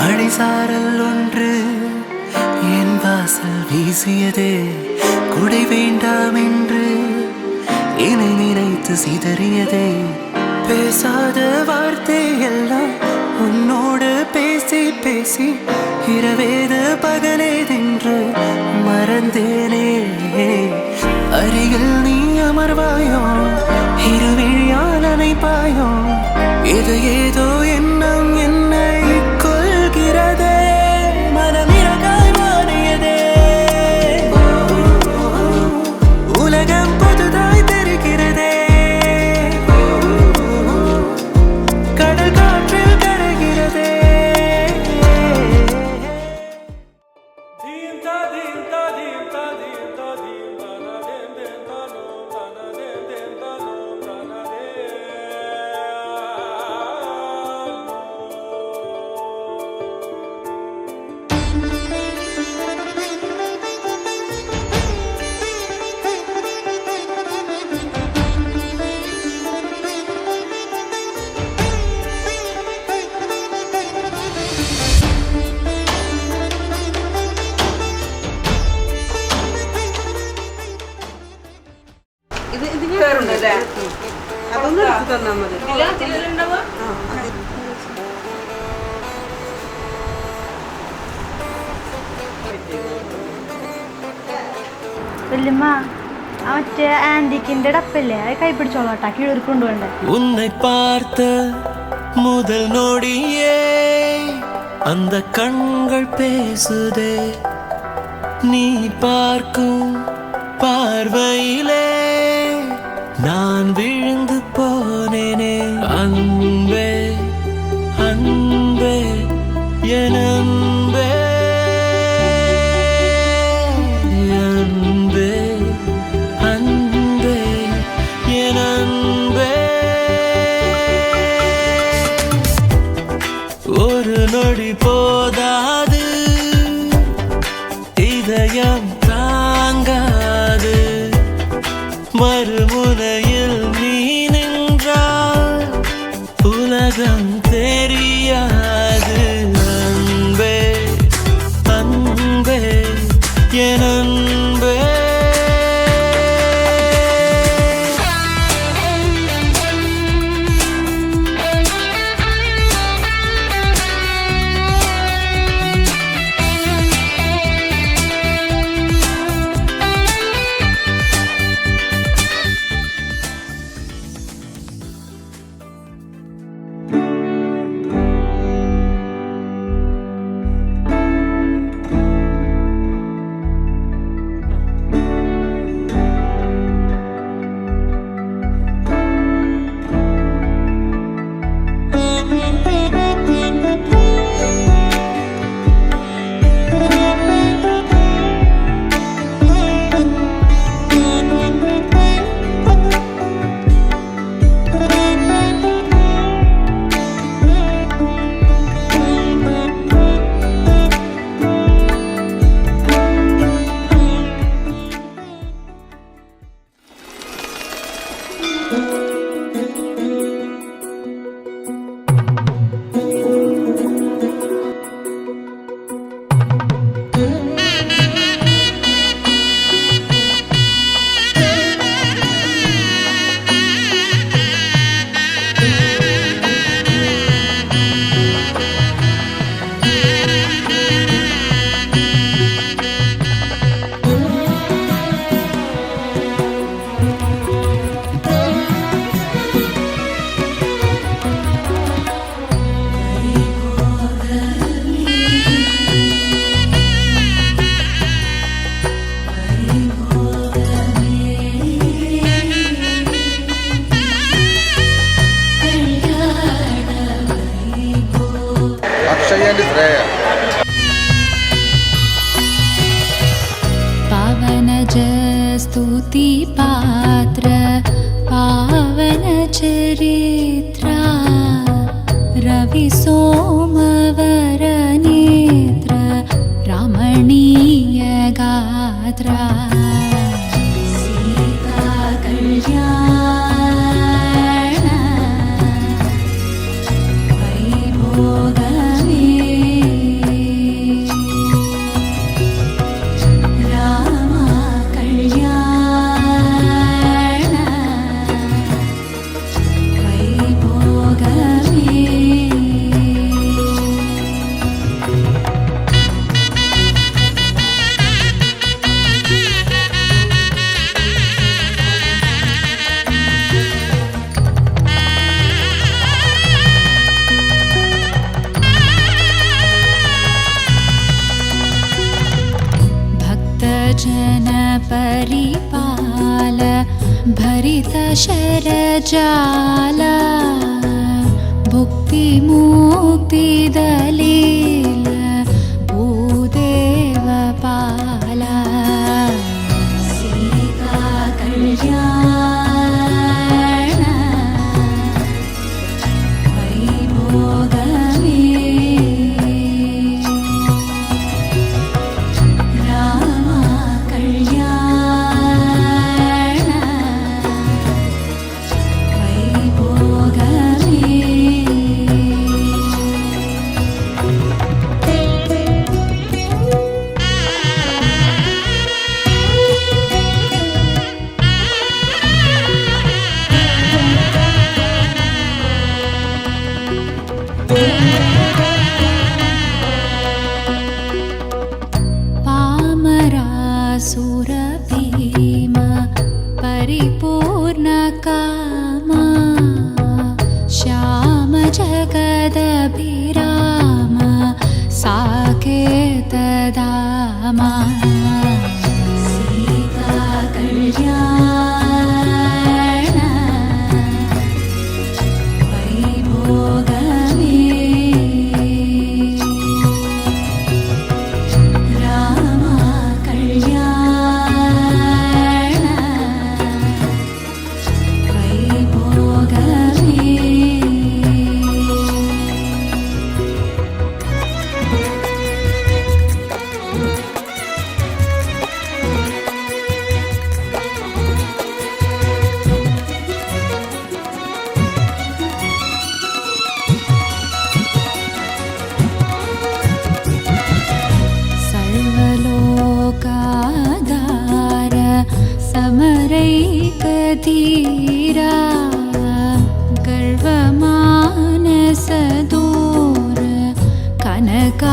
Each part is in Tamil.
மழைசாரல் ஒன்று என் வாசல் வீசியதே, குடை வேண்டாம் என்று என்னை நினைத்து சிதறியதே. பேசாத வார்த்தை எல்லாம் உன்னோடு பேசி பேசி இரவேது பகலேதென்று மறந்தேனே. அருகில் நீ அமர்வாயோ, இருவிழியால் அணைப்பாயோ, இது ஏதோ எண்ணம் என்னை கொள்கிறதே. மனமிறகாய் மாறியதே, உலகம் புதுதாய் தெரிகிறதே. கடல் காற்றில் கரைகிறதே. അതൊന്നും എടുത്ത് തന്നാൽ മതി. വല്യമ്മ മറ്റേ ആന്റിക്കിന്റെ ഡപ്പല്ലേ അത് കൈ പിടിച്ചോളാട്ടാ, കീഴൂർ കൊണ്ടുപോകണ്ടേ. உன்னை பார்த்த முதல் நொடியே அந்த கண்கள் பேசுதே, நீ பார்க்கும் பார்வையிலே நான் விழுந்து போனேனே. அன்பே அன்பே என் அன்பே, அன்பே அன்பே என் அன்பே. ஒரு நொடி போதாது, இதயம் தாங்காது, மறுமுனையில் நீ நின்றால் உலகம் தெரியாது. அன்பே அன்பே என் அன்பே. पावन स्तुति पात्र पावन चरित्रा रवि सोमवर नेत्र रमणीय गात्रा सीता कल्याण वैभोगमे परिपाल भरितशरजाल भुक्तिमुक्तिदलील भूदेवपाल सीता कल्याण वैभोगमे रामा कल्याण वैभोगमे पामरासुरभीम परिपूर्णकामा श्याम जगदभिराम साकेतदामा सीता कल्याण वैभोगमे रामा कल्याण वैभोगमे सर्वलोकाधार समरैकधीरा गर्वमानसदूर कनकागधीरा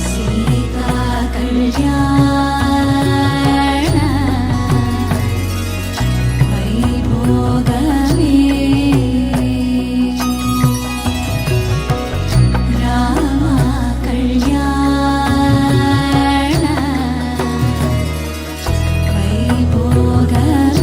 सीता कल्याण वैभोगमे रामा कल्याण वैभोगमे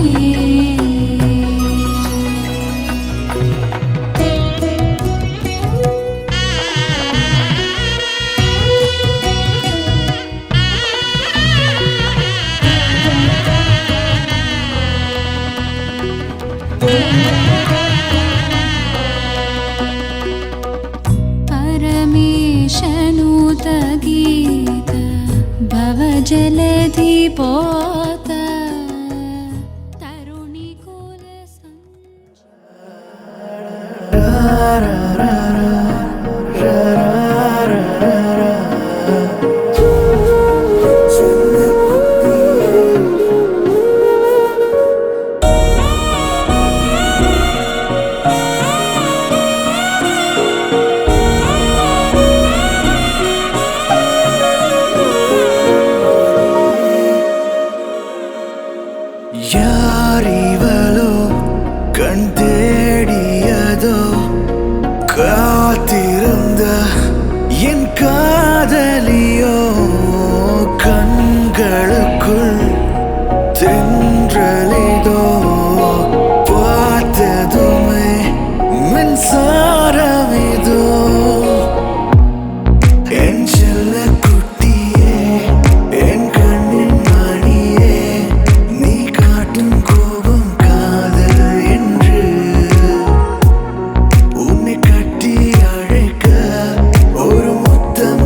परमेशनुत गीत भवजलधि पोत तरुणिकुल யாரிவளோ கண் தேடியதோ காத்திருந்த என் காதலியோ கண்களுக்குள் தென்றலிதோ பார்த்ததுமே மின்சாரமிதோ என் செல்ல குட்டியே என் கண்ணின் மணியே நீ காட்டும் கோபம் காதல் என்று உன்னை கட்டி அழைக்க ஒரு முத்தம்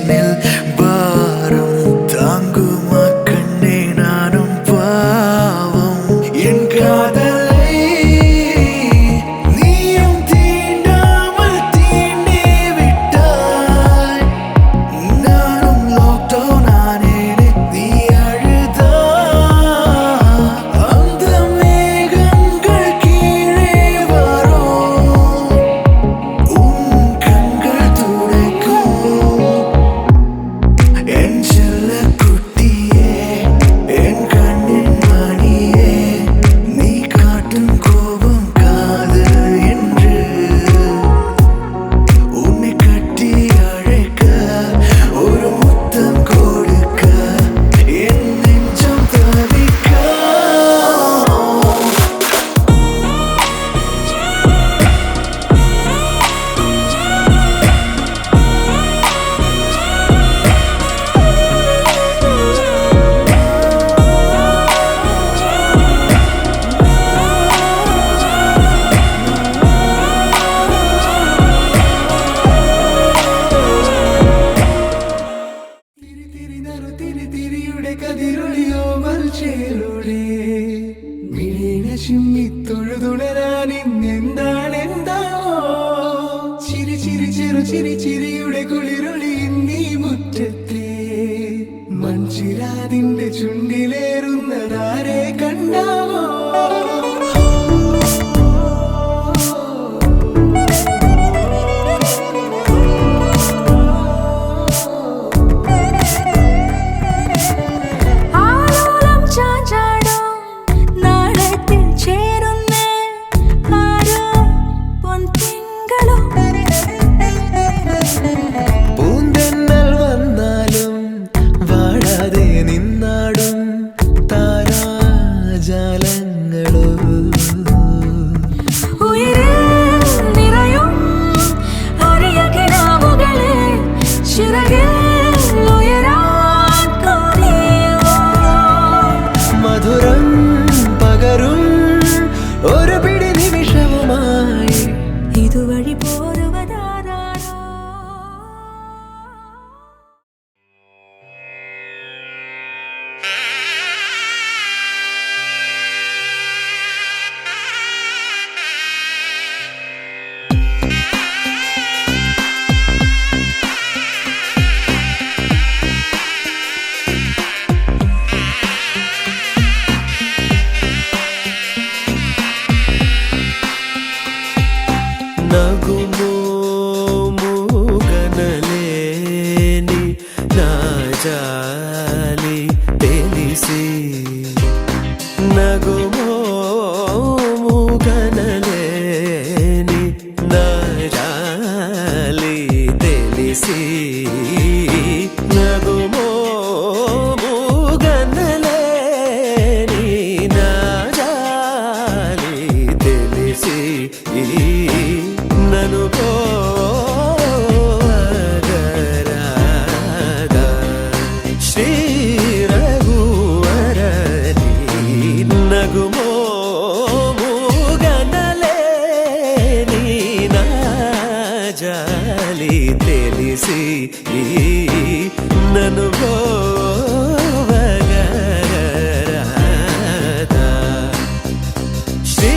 என்னில் பாரம் தாங்குமா கண்ணே நானும் பாவம் என் காதலை நீயும் தீண்டாமல் தீண்டி விட்டாய் நானும் லாக்டவுன் ஆனேனே நீ அழுதா அந்த மேகங்கள் கீழே வரும் உன் கண்கள் துடைக்கும் என் செல்ல குட்டியே என் கண்ணின் மணியே நீ காட்டும் கோபம் காதல் என்று உன்னை கட்டி அழைக்க ஒரு முத்தம் கொடுக்க என் நெஞ்சம் தவிக்க തിരിയുടെ കതിരൊളിയോ മൽച്ചേലൂടെ മിഴീണ ചിമ്മി തൊഴുതുണരാൻ ഇന്നെന്താണെന്താവോ ചിരി ചിരി ചെറു ചിരി ചിരിയുടെ കുളിരൊളി നീ മുറ്റത്തെ മൺചിരാതിന്റെ ചുണ്ടിലേറുന്നതാരെ കണ്ടാവോ ആലോലം ചാഞ്ചാടും നാളത്തിൽ ചേരുന്നേ ആരോ പൊൻതിങ്കളും പൂന്തെന്നൽ വന്നാലും വാഴാതെ നിന്നാടും താരാജാലങ്ങളോ ഉയരിൽ നിറയും അരിയ കിനാവുകളെ ചിറകിൽ ഉയരാൻ തോന്നിയോ മധുരം പകരും ഒരു പിടി നിമിഷവുമായി ഇതുവഴി പോരുവതാരോ నగుమో మూగనలేని నా జాలి తెలిసి నగుమో మూగనలేని నా జాలి తెలిసి నగుమో మూగనలేని నా జాలి తెలిసి నను పోగరాద శ్రీ రఘువరని నగుమో మూగనలేని నా జాలి తెలిసి నను పోగరాద శ్రీ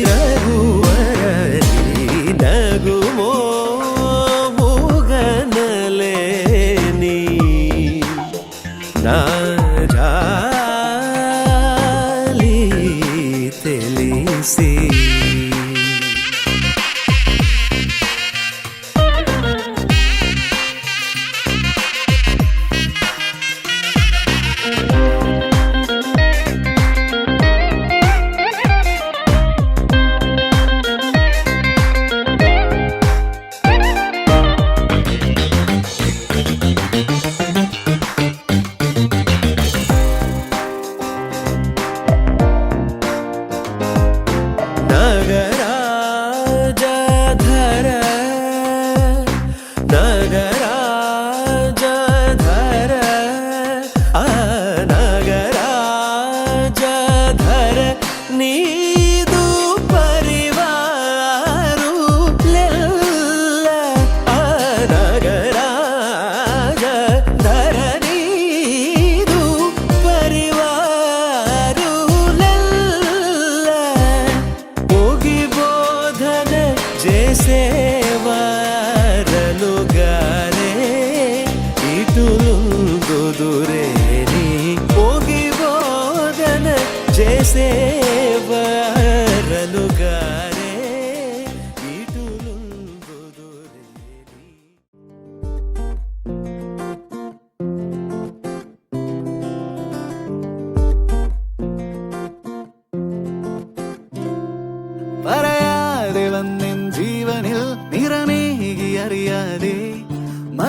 రఘువరని నగుమో మూగనలేని నా జాలి తెలిసి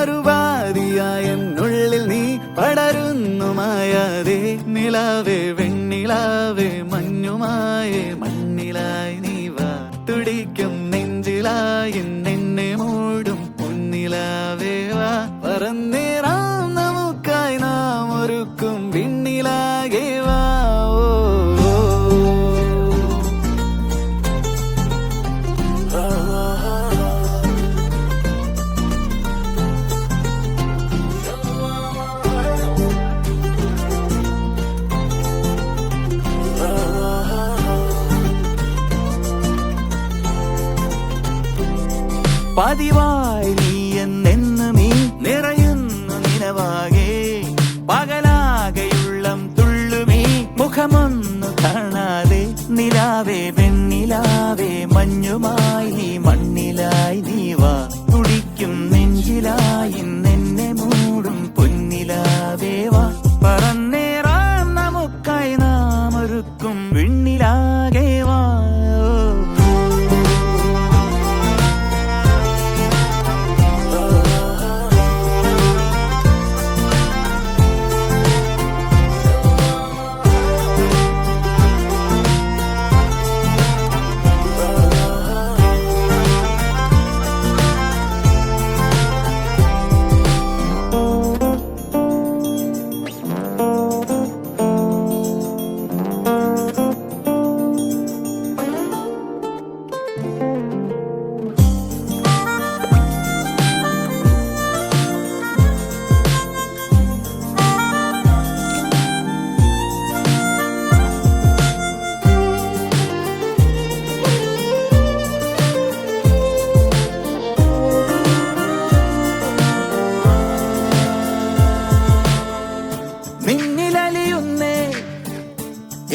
മറുപാതിയായ എന്നുള്ളിൽ നീ പടരുന്നു മായാതെ നിലാവേ വെണ്ണിലാവേ മഞ്ഞുമായേ മണ്ണിലായി നീ വാ തുടിക്കും നെഞ്ചിലായി എന്നെ മൂടും പൊന്നിലാവേ വാ പറന്നേറാം നമുക്കായി നാം ഒരുക്കും വിണ്ണിലാകെ വാ പതിവായി നീ എന്നെന്ന് നീ നിറയുന്നു നിലവാകെ പകലാകെയുള്ളം തുള്ളുമീ മുഖമൊന്നു കാണാതെ നിലാവേ വെണ്ണിലാവേ മഞ്ഞുമായി നീ മണ്ണിലായി നീ വാ തുടിക്കും നെഞ്ചിലായി എന്നെ മൂടും പൊന്നിലാവേ വാ പറന്നേറാം നമുക്കായി നാം ഒരുക്കും വിണ്ണിലാകെ വാ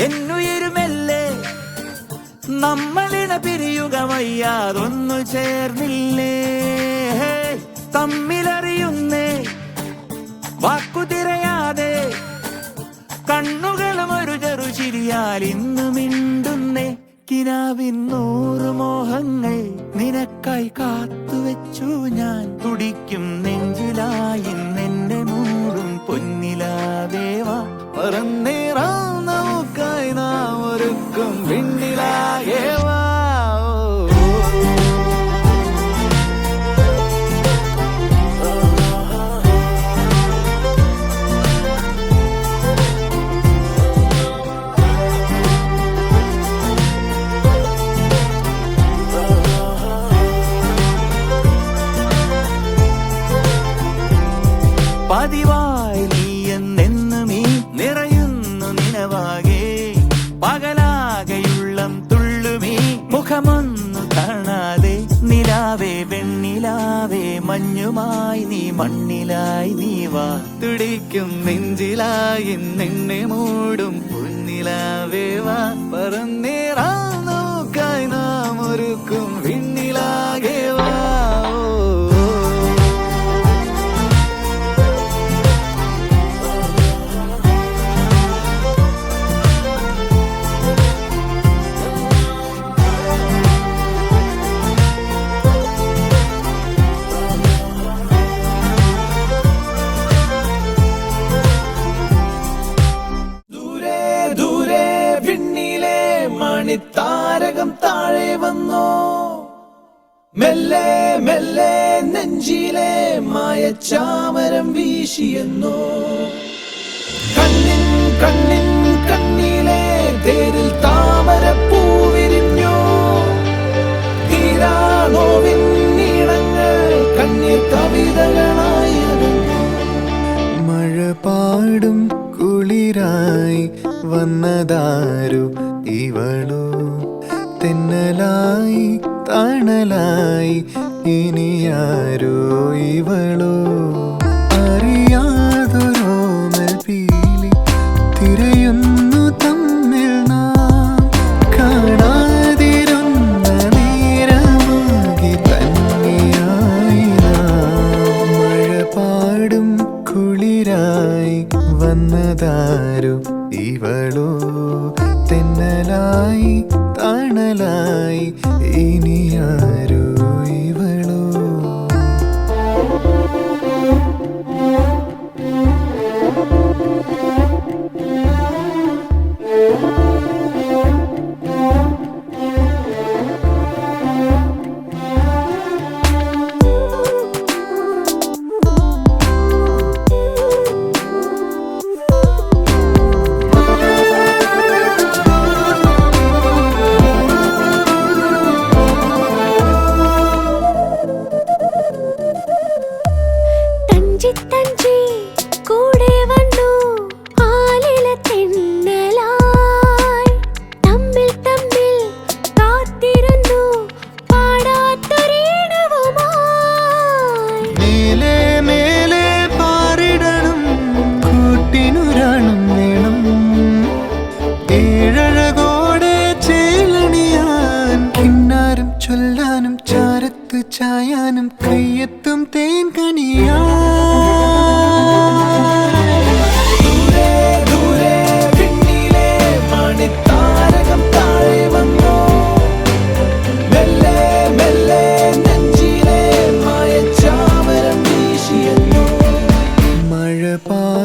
എന്നുയരുമല്ലേ നമ്മളിട പിരിയുക വയ്യാതൊന്നു ചേർന്നില്ലേ തമ്മിലറിയുന്നേ വാക്കു തിരയാതെ കണ്ണുകളും ഒരു ചെറു ചിരിയാൽ ഇന്നു മിണ്ടുന്നേ കിനാവിൻ 100 മോഹങ്ങൾ നിനക്കായി കാത്തുവെച്ചു ഞാൻ തുടിക്കും നെഞ്ചിലായി എന്നെ മൂടും പൊന്നിലാവേവാ പറന്നേറാം നമുക്കായി നാം ഒരുക്കും വിണ്ണിലാകെ വാ പതിവായി നീ എന്നെന്ന് നീ നിറയുന്നു നിലവാകെ പകലാകെയുള്ളം തുള്ളുമീ മുഖമൊന്നു കാണാതെ നിലാവേ വെണ്ണിലാവേ മഞ്ഞുമായി നീ മണ്ണിലായി നീ വാ തുടിക്കും നെഞ്ചിലായി എന്നെ മൂടും പൊന്നിലാവേ വാ പറന്നേറാം നമുക്കായി നാം ഒരുക്കും വിണ്ണിലാകെ വാ താരകം താഴെ വന്നോ മെല്ലെ മെല്ലെ നെഞ്ചിലെ മായച്ചാമരം വീശിയെന്നോ കണ്ണിൻ കണ്ണിൻ കണ്ണിലെ തേരിൽ താമരപ്പൂ വിരിഞ്ഞോ തീരാനോവിൻ നീളങ്ങൾ കണ്ണീർ കവിതകളായി മഴ പാടും കുളിരായി വന്നതാരു ഇവളോ തെന്നലായി തണലായി ഇനിയാരോ ഇവളോ അറിയാതൊരോമൽ പീലി തിരയുന്നു തമ്മിൽ നാം കാണാതിരുന്ന നേരമാകി തന്നെയായി നാം മഴ പാടും കുളിരായി വന്നതാരു ഇവളോ തെന്നലായി തണലായി ഇനിയാരോ ഇവളോ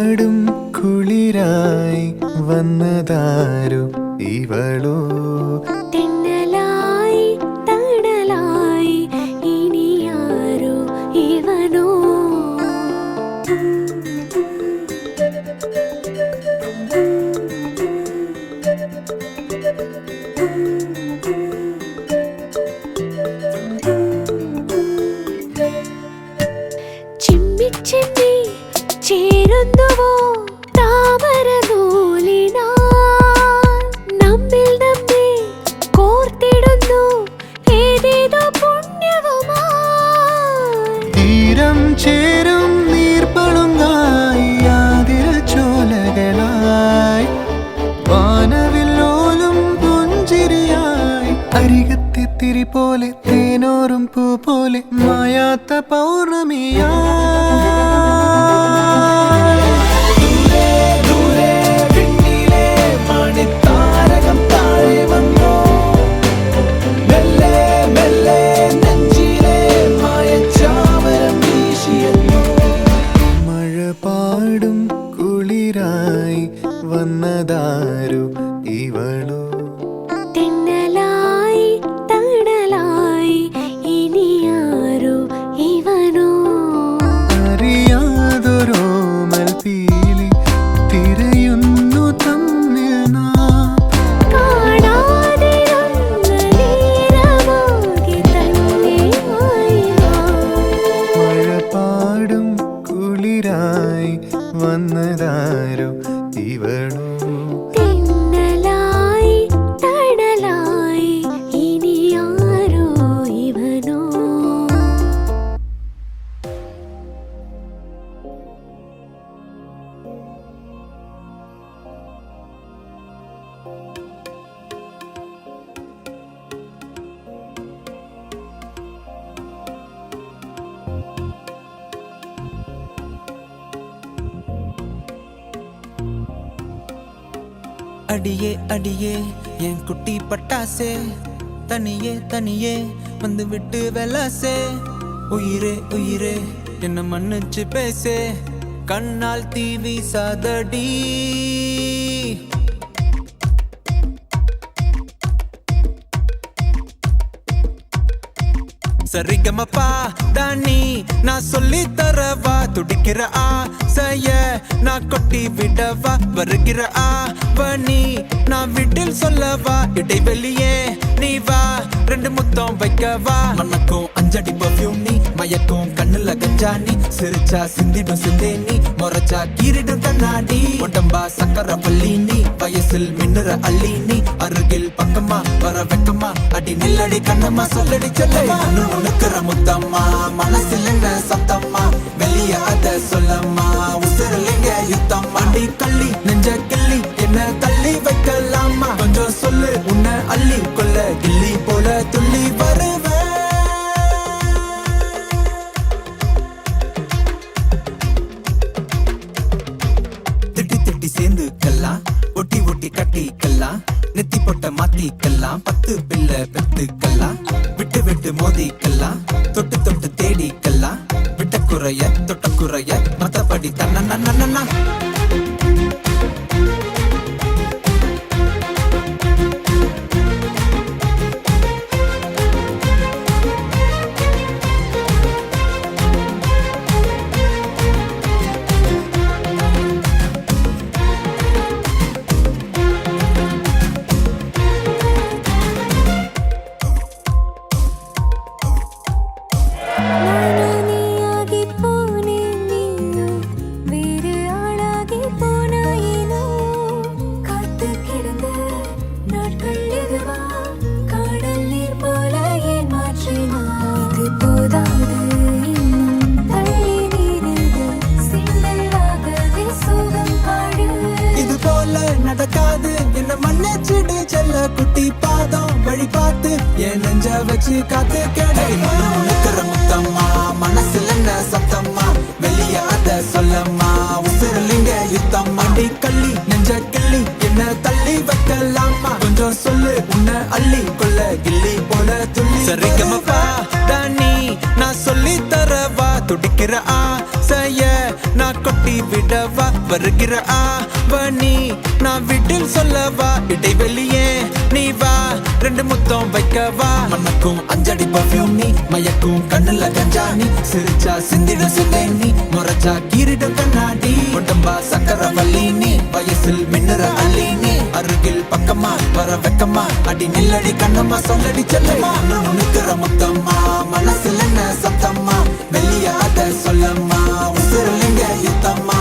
പാടും കുളിരായി വന്നതാരു ഇവളോ തെന്നലായി തണലായി ഇനിയാരോ ഇവനോ ചിമ്മി ചിമ്മി ചേരുന്നുവോ താമര നൂലിനാ നമ്മിൽ നമ്മെ കോർത്തിടുന്നു ഏതേതോ പുണ്യവുമായി തീരം ചേരും നീർപ്പളുങ്ങായി ആതിര ചോലകളായി വാനവില്ലോലും പുഞ്ചിരിയായി അരികത്തെത്തിരി പോലെ തേനോറും പൂ പോലെ മായാത്ത പൗർണമിയാ പാടും കുളിരായി വന്നതാരു ഇവളോ തെന്നലായി തണലായി ഇനിയാരോ ഇവനോ അറിയാതൊരോമൽ പീലി തിരയുന്നു തമ്മിൽ നാം കാണാതിരുന്ന നേരമാകെ തന്നെയായി മഴ പാടും കുളിരായി വന്നതാരു ഇവളോ തെന്നലായി തണലായി ഇനിയാരോ ഇവനോ அடியே அடியே என் குட்டி பட்டாசே தனியே தனியே வந்து விட்டு வெலாசே உயிரே உயிரே என்ன மன்னிச்சு பேசே கண்ணால் தீ வீசாதடி சரிகமப்பா தானி நான் சொல்லி தரவா துடிக்கிற ஆசைய நான் கொட்டி விடவா வருகிற ஆவணி நான் வீட்டில் சொல்லவா இடைவெளியே நீ வா ரெண்டு முத்தம் வைக்கவா மனக்கும் அஞ்சடி பர்ஃபியூம் நீ மயக்கும் கண்ணுல கஞ்சா நீ சிரிச்சா சிந்திடும் சிந்தே நீ முறைச்சா கீரிடும் கண்ணாடி உடம்பா சக்கர பள்ளி நீ வயசில் மின்னுற அள்ளி நீ அருகில் பக்கமா வர வெக்கமா அடி நில்லடி கண்ணம்மா சொல்லடி சொல்லமா உனக்குற முத்தம்மா மனசில் என்ன சத்தம்மா வெளிய அத சொல்லம்மா உசுரலிங்க யுத்தம் அடி கள்ளி நெஞ்ச கிள்ளி என்ன தள்ளி வைக்கலாமா கொஞ்சம் சொல்லு உன்னை அள்ளி கொள்ள கிள்ளி போல துள்ளி வருவேன் திட்டி திட்டி சேர்ந்துக்கலாம் ஒட்டி ஒட்டி கட்டிக்கலாம் நெத்தி பொட்ட மாத்திக்கலாம் 10 பிள்ளை பெத்துக்கலாம் விட்டு விட்டு மோதிக்கலாம் தொட்டு தொட்டு தேடிக்கலாம் விட்ட குறைய தொட்ட குறைய மத்தபடி தன்னா நானாகிப் போனேன் நீயோ வேறு ஆளாகிப் போனாயினோ காத்து கிடந்த நாட்கள் இதுவா காடல் நீர் போல ஏன் மாற்றினாய் இது போதாது இன்னும் தள்ளி நீரிது சிந்தலாகவே சோகம் பாடு இது போல நடக்காது என்ன மன்னிச்சிடு செல்ல குட்டி பாதம் வழி பார்த்து என் நெஞ்ச வச்சு காத்து கேடை உனக்குற முத்தம்மா மனசுல என்ன சத்தம்மா வெளிய அத சொல்லம்மா உசுரலிங்க யுத்தம் அடி கள்ளி நெஞ்ச கிள்ளி என்ன தள்ளி வைக்கலாமா கொஞ்சம் சொல்லு உன்னை அள்ளி கொள்ள கிள்ளி போல துள்ளி சரிகமப்பா தானி நான் சொல்லி தரவா துடிக்கிற ஆசைய நான் நான் கொட்டி விடவா வருகிற ஆவணி நான் வீட்டில் சொல்லவா இடைவெளியே நீ வா ரெண்டு முத்தம் வைக்கவா மனக்கும் அஞ்சடி பர்ஃபியூம் நீ மயக்கும் கண்ணுல கஞ்சா நீ சிரிச்சா சிந்திட சிந்தை நீ முறைச்சா கீரிடும் கண்ணாடி உடம்பா சக்கர வள்ளி நீ வயசில் மின்னுற அள்ளி நீ அருகில் பக்கமா வர வெக்கமா அடி நில்லடி கண்ணம்மா சொல்லடி செல்லம்மா நுணுக்கிற முத்தம்மா மனசுல என்ன சத்தம்மா வெளிய அத சொல்லம்மா உசுரலிங்க யுத்தம்மா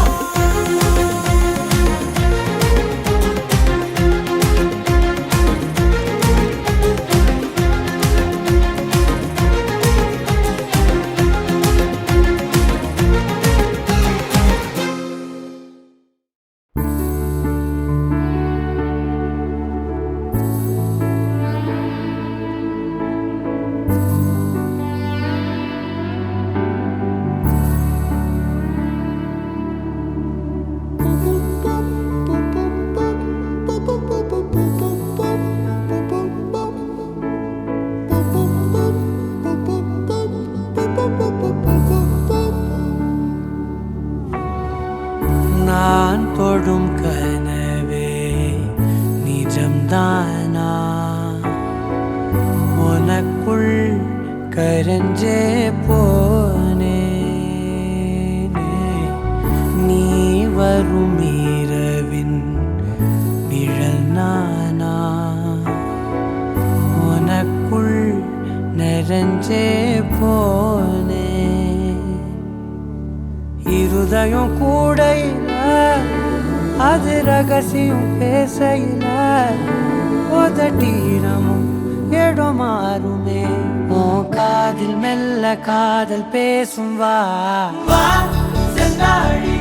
நான் தொடும் கனவே நிஜம்தானா உனக்குள் கரஞ்சே போனே நீ வரும் இரவின் நிழல் நானா உனக்குள் நிறைஞ்சே போனே இருதயம் கூடையில அது ரகசியம் பேசையில உதட்டீரமும் இடம் மாறுமே உன் காதில் மெல்ல காதல் பேசும் வா செந்தாழி